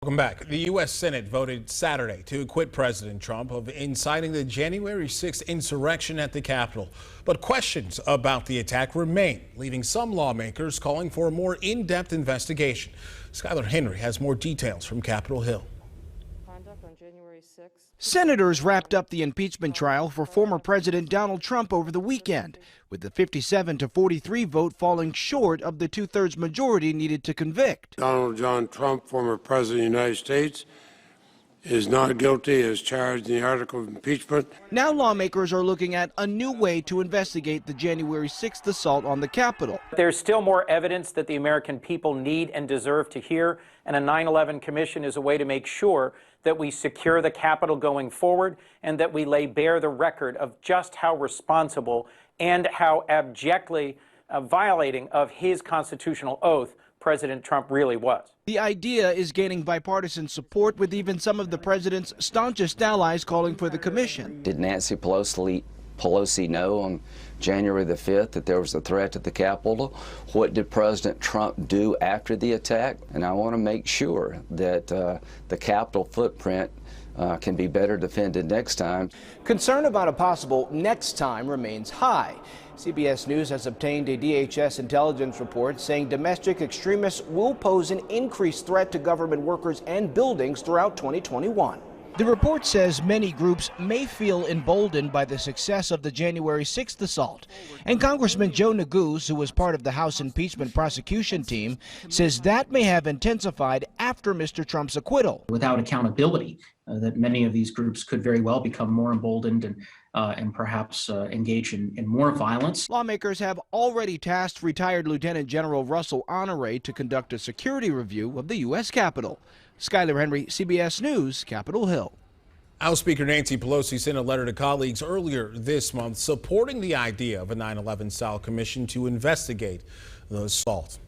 Welcome back. The U.S. Senate voted Saturday to acquit President Trump of inciting the January 6th insurrection at the Capitol. But questions about the attack remain, leaving some lawmakers calling for a more in-depth investigation. Skylar Henry has more details from Capitol Hill. Senators wrapped up the impeachment trial for former President Donald Trump over the weekend, with the 57-43 vote falling short of the two-thirds majority needed to convict. Donald John Trump, former President of the United States, is not guilty as charged in the article of impeachment. Now lawmakers are looking at a new way to investigate the January 6th assault on the Capitol. There's still more evidence that the American people need and deserve to hear, and a 9/11 commission is a way to make sure that we secure the Capitol going forward and that we lay bare the record of just how responsible and how abjectly violating of his constitutional oath President Trump really was. The idea is gaining bipartisan support, with even some of the president's staunchest allies calling for the commission. Did Nancy Pelosi know on January the 5th that there was a threat to the Capitol? What did President Trump do after the attack? And I want to make sure that the Capitol footprint can be better defended next time. Concern about a possible next time remains high. CBS News has obtained a DHS intelligence report saying domestic extremists will pose an increased threat to government workers and buildings throughout 2021. The report says many groups may feel emboldened by the success of the January 6th assault. And Congressman Joe Neguse, who was part of the House impeachment prosecution team, says that may have intensified after Mr. Trump's acquittal. Without accountability, that many of these groups could very well become more emboldened and perhaps engage in more violence. Lawmakers have already tasked retired Lieutenant General Russell Honore to conduct a security review of the U.S. Capitol. Skylar Henry, CBS News, Capitol Hill. House Speaker Nancy Pelosi sent a letter to colleagues earlier this month supporting the idea of a 9/11 style commission to investigate the assault.